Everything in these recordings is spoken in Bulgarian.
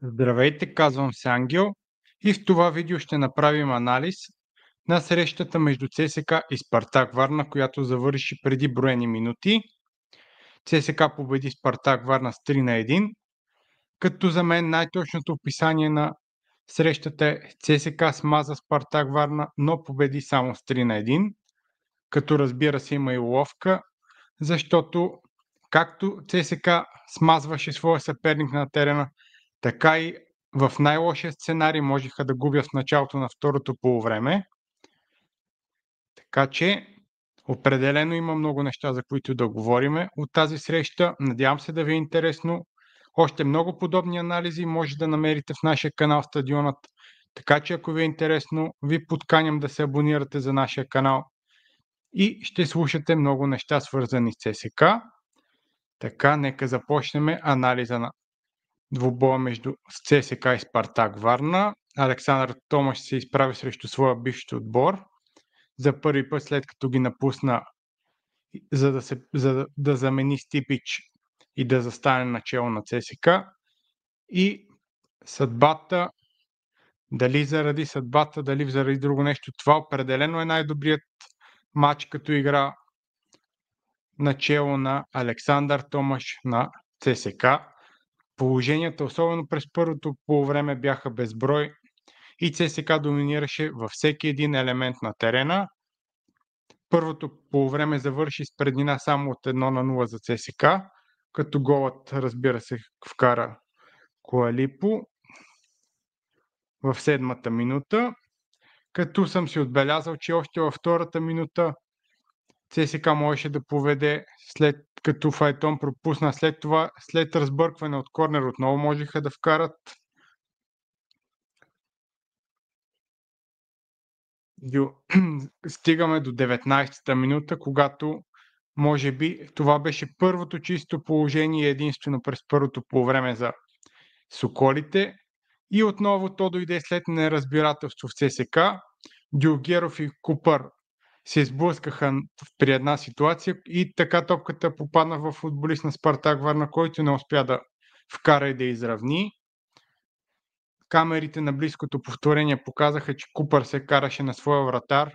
Здравейте, казвам се Ангел и в това видео ще направим анализ на срещата между ЦСКА и Спартак Варна, която завърши преди броени минути. ЦСКА победи Спартак Варна с 3-1, като за мен най-точното описание на срещата е: ЦСКА смаза Спартак Варна, но победи само с 3-1, като разбира се има и уловка, защото както ЦСКА смазваше своя съперник на терена, така и в най-лошия сценарий можеха да губят в началото на второто полувреме. Така че определено има много неща, за които да говорим от тази среща. Надявам се да ви е интересно. Още много подобни анализи може да намерите в нашия канал Стадионът. Така че ако ви е интересно, ви подканям да се абонирате за нашия канал и ще слушате много неща, свързани с ЦСКА. Така, нека започнем анализа на двубоя между ЦСКА и Спартак Варна. Александър Томаш се изправи срещу своя бивш отбор за първи път, след като ги напусна, за да замени Стипич и да застане начело на ЦСКА. И съдбата, дали заради съдбата, дали заради друго нещо, това определено е най-добрият матч като игра начело на Александър Томаш на ЦСКА. Положенията, особено през първото полувреме, бяха безброй и ЦСКА доминираше във всеки един елемент на терена. Първото полувреме завърши с преднина само от 1-0 за ЦСКА, като голът, разбира се, вкара Коалипо в 7-та минута, като съм си отбелязал, че още във втората минута ЦСКА можеше да поведе, след като Файтон пропусна. След това, след разбъркване от корнер, отново можеха да вкарат. Стигаме до 19-та минута, когато може би това беше първото чисто положение единствено през първото полувреме за Соколите. И отново то дойде след неразбирателство в ЦСКА. Дюлгеров и Купър се сблъскаха при една ситуация и така топката попадна в футболист на Спартак Варна, който не успя да вкара и да изравни. Камерите на близкото повторение показаха, че Купър се караше на своя вратар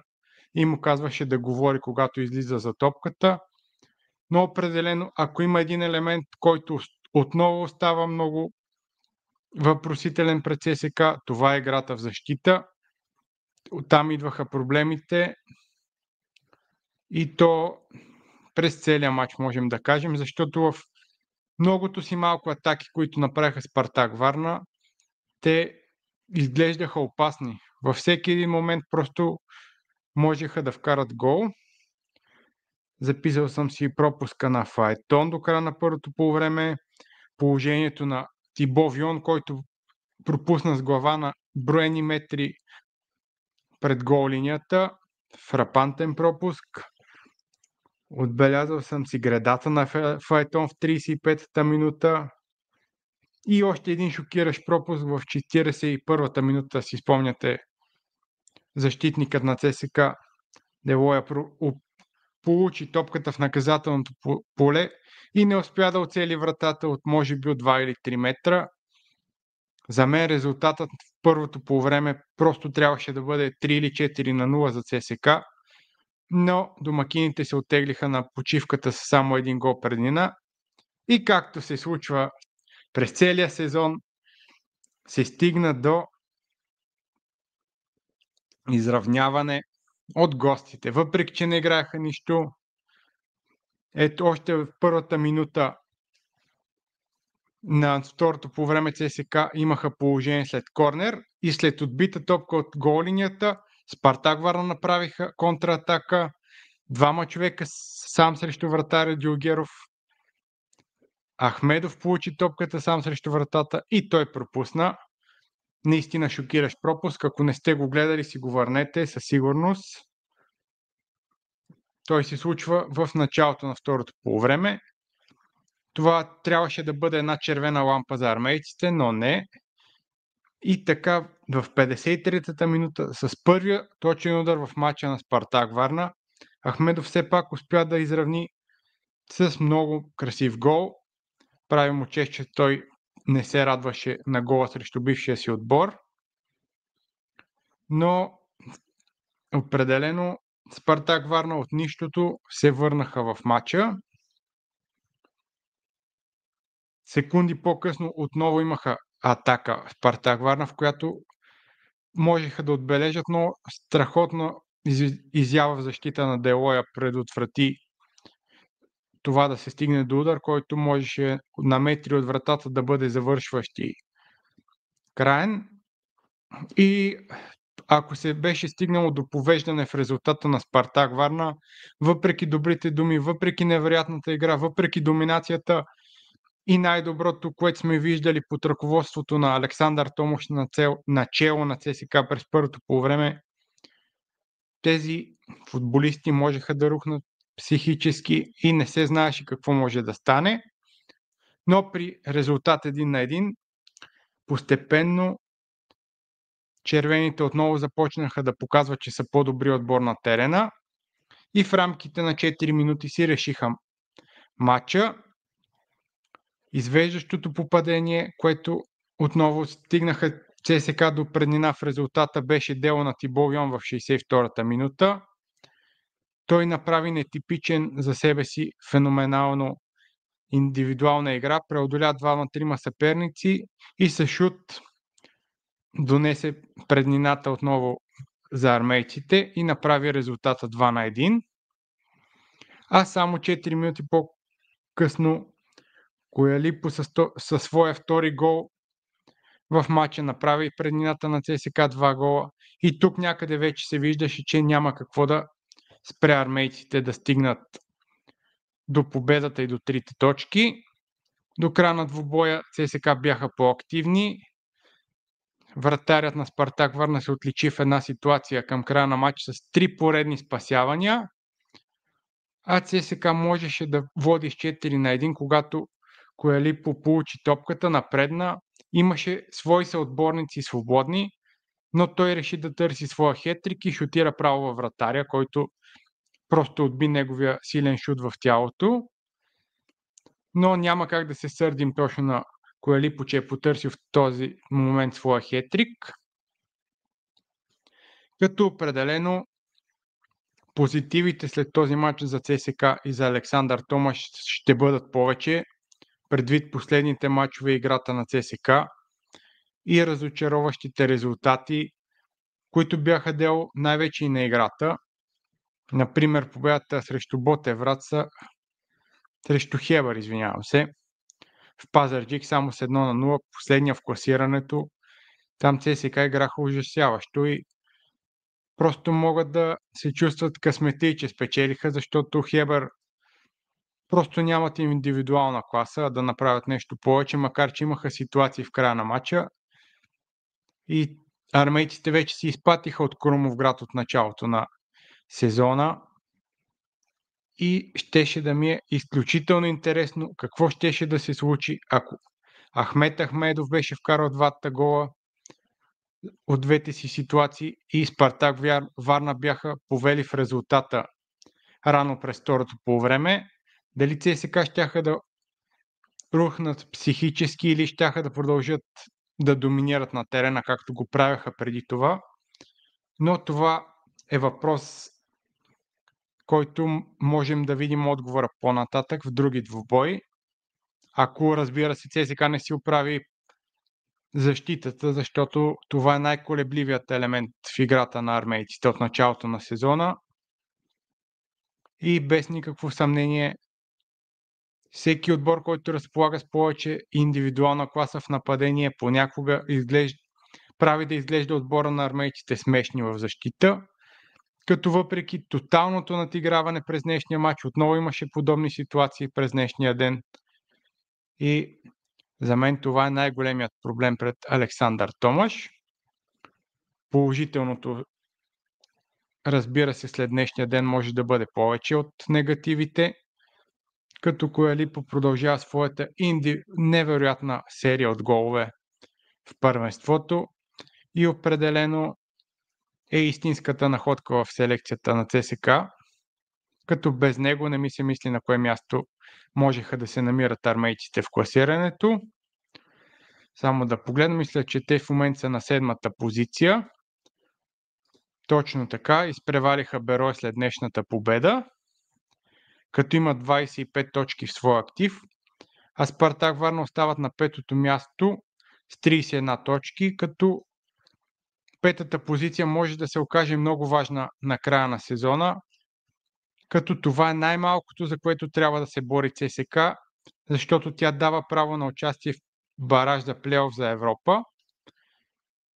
и му казваше да говори, когато излиза за топката. Но определено, ако има един елемент, който отново остава много въпросителен пред ЦСКА, това е играта в защита. Оттам идваха проблемите и то през целия матч, можем да кажем, защото в многото си малко атаки, които направиха Спартак Варна, те изглеждаха опасни. Във всеки един момент просто можеха да вкарат гол. Записал съм си пропуска на Файтон до края на първото полувреме, положението на Тибо Вион, който пропусна с глава на броени метри пред гол линията. Фрапантен пропуск. Отбелязал съм си гредата на Файтон в 35-та минута. И още един шокиращ пропуск в 41-та минута, си спомняте, защитникът на ЦСКА Девоя получи топката в наказателното поле и не успя да оцели вратата от може би от 2 или 3 метра. За мен резултатът в първото полувреме просто трябваше да бъде 3 или 4-0 за ЦСКА, но домакините се оттеглиха на почивката с само един гол преднина и както се случва през целия сезон, се стигна до изравняване от гостите. Въпреки че не играеха нищо, ето още в първата минута на второто по време ЦСКА имаха положение след корнер и след отбита топка от гол линията Спартак Варна направиха контратака. Двама човека сам срещу вратаря Дюлгеров. Ахмедов получи топката сам срещу вратата и той пропусна. Наистина шокиращ пропуск. Ако не сте го гледали, си го върнете със сигурност. Той се случва в началото на второто полувреме. Това трябваше да бъде една червена лампа за армейците, но не. И така в 53-та минута с първия точен удар в матча на Спартак Варна, Ахмедов все пак успя да изравни с много красив гол. Прави му чест, че той не се радваше на гола срещу бившия си отбор. Но определено Спартак Варна от нищото се върнаха в матча. Секунди по-късно отново имаха атака Спартак Варна, в която можеха да отбележат, но страхотна изява в защита на Делоя предотврати това да се стигне до удар, който можеше на метри от вратата да бъде завършващ и краен. И ако се беше стигнало до повеждане в резултата на Спартак Варна, въпреки добрите думи, въпреки невероятната игра, въпреки доминацията и най-доброто, което сме виждали под ръководството на Александър Томаш начело на ЦСКА през първото полувреме, тези футболисти можеха да рухнат психически и не се знаеше какво може да стане. Но при резултат 1-1 постепенно червените отново започнаха да показват, че са по-добри отбор на терена и в рамките на 4 минути си решиха матча. Извеждащото попадение, което отново стигнаха ЦСКА до преднина в резултата, беше дело на Тибо Йон в 62-та минута. Той направи нетипичен за себе си феноменално индивидуална игра, преодоля 2-3 съперници и с шут донесе преднината отново за армейците и направи резултата 2-1. А само 4 минути по-късно Коялипо със своя втори гол в матча направи преднината на ЦСКА 2 гола и тук някъде вече се виждаше, че няма какво да спре армейците да стигнат до победата и до 3 точки. До края на двубоя ЦСКА бяха по-активни. Вратарят на Спартак Варна се отличи в една ситуация към края на матча с 3 поредни спасявания, а ЦСКА можеше да води с 4-1, когато Коялипо получи топката, напредна, имаше свои съотборници свободни, но той реши да търси своя хетрик и шутира право във вратаря, който просто отби неговия силен шут в тялото. Но няма как да се сърдим точно на Коялипо, че е потърсил в този момент своя хетрик. Като определено позитивите след този матч за ЦСКА и за Александър Томаш ще бъдат повече, предвид последните матчове и играта на ЦСКА и разочароващите резултати, които бяха дело най-вече и на играта. Например, победата срещу Ботевраца, срещу Хебър, извинявам се, в Пазарджик само с 1-0, последния в класирането. Там ЦСКА играха ужасяващо и просто могат да се чувстват късмети, че спечелиха, защото Хебър просто нямат индивидуална класа, а да направят нещо повече, макар че имаха ситуации в края на матча. И армейците вече си изпатиха от Крумовград от началото на сезона. И щеше да ми е изключително интересно какво щеше да се случи, ако Ахмет Ахмедов беше вкарал 2 гола от двете си ситуации и Спартак Варна бяха повели в резултата рано през второто полувреме. Дали ЦСКА щяха да рухнат психически или щяха да продължат да доминират на терена, както го правяха преди това. Но това е въпрос, който можем да видим отговора по-нататък в други двубои. Ако, разбира се, ЦСКА не си оправи защитата, защото това е най-колебливият елемент в играта на армейците от началото на сезона. И без никакво съмнение, всеки отбор, който разполага с повече индивидуална класа в нападение, понякога прави да изглежда отбора на армейците смешни в защита. Като въпреки тоталното надиграване през днешния матч, отново имаше подобни ситуации през днешния ден. И за мен това е най-големият проблем пред Александър Томаш. Положителното, разбира се, след днешния ден може да бъде повече от негативите, като Коялипо продължава своята невероятна серия от голове в първенството и определено е истинската находка в селекцията на ЦСКА, като без него не ми се мисли на кое място можеха да се намират армейците в класирането. Само да погледна, мисля, че те в момента са на 7-та позиция. Точно така, изпревариха Берой след днешната победа, като имат 25 точки в своя актив, а Спартак Варна остават на 5-то място с 31 точки, като 5-та позиция може да се окаже много важна на края на сезона, като това е най-малкото, за което трябва да се бори ЦСКА, защото тя дава право на участие в бараж за плейоф за Европа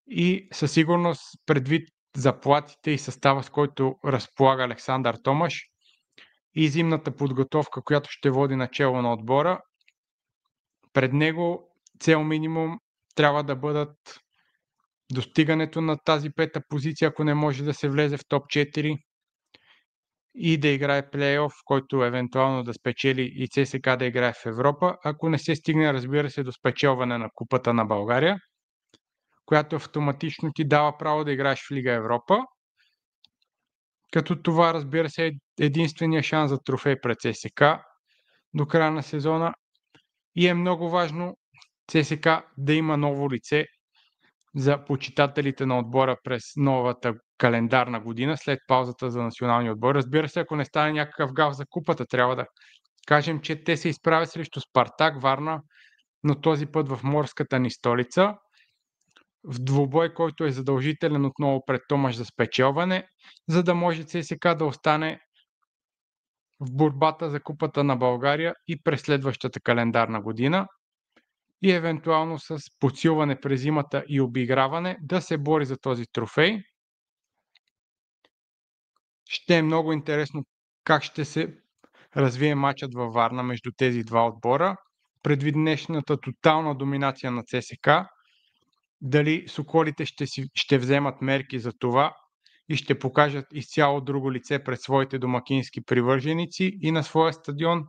и със сигурност предвид заплатите и състава, с който разполага Александър Томаш и зимната подготовка, която ще води начело на отбора, пред него цел минимум трябва да бъдат достигането на тази 5-та позиция, ако не може да се влезе в топ 4 и да играе плейоф, който евентуално да спечели и ЦСКА да играе в Европа, ако не се стигне, разбира се, до спечелване на Купата на България, която автоматично ти дава право да играеш в Лига Европа, като това, разбира се, е единствения шанс за трофей пред ЦСКА до края на сезона и е много важно ЦСКА да има ново лице за почитателите на отбора през новата календарна година, след паузата за националния отбор. Разбира се, ако не стане някакъв гаф за Купата, трябва да кажем, че те се изправят срещу Спартак Варна, но този път в морската ни столица, в двубой, който е задължителен отново пред Томаш за спечелване, за да може ЦСКА да остане в борбата за Купата на България и през следващата календарна година и евентуално с подсилване през зимата и обиграване да се бори за този трофей. Ще е много интересно как ще се развие матчът във Варна между тези два отбора, предвид днешната тотална доминация на ЦСКА. Дали Соколите ще вземат мерки за това и ще покажат изцяло друго лице пред своите домакински привърженици и на своя стадион,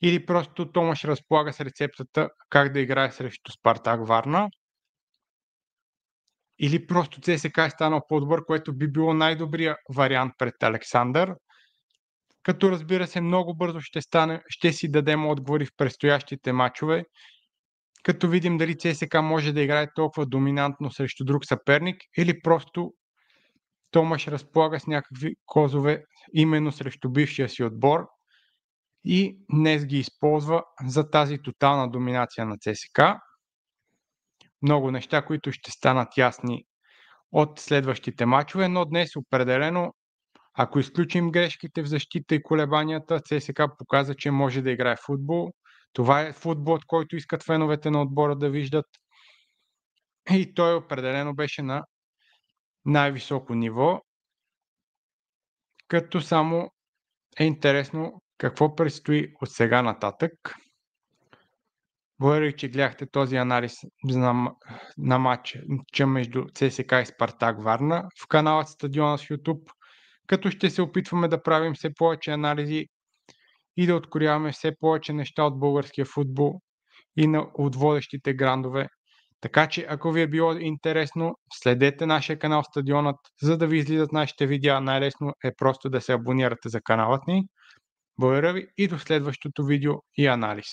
или просто Томаш разполага с рецептата как да играе срещу Спартак Варна, или просто ЦСКА е станал по-добър, което би било най-добрият вариант пред Александър, като разбира се много бързо ще си дадем отговори в предстоящите матчове, като видим дали ЦСКА може да играе толкова доминантно срещу друг съперник или просто Томаш разполага с някакви козове именно срещу бившия си отбор и днес ги използва за тази тотална доминация на ЦСКА. Много неща, които ще станат ясни от следващите матчове, но днес определено, ако изключим грешките в защита и колебанията, ЦСКА показа, че може да играе футбол. Това е футболът, който искат феновете на отбора да виждат. И той определено беше на най-високо ниво, като само е интересно какво предстои от сега нататък. Благодаря, че гледахте този анализ на матча между ЦСКА и Спартак Варна в канала Стадиона с YouTube, като ще се опитваме да правим все повече анализи и да открояваме все повече неща от българския футбол и от водещите грандове. Така че, ако ви е било интересно, следете нашия канал Стадионът, за да ви излизат нашите видеа. Най-лесно е просто да се абонирате за каналът ни. Благодаря ви и до следващото видео и анализ.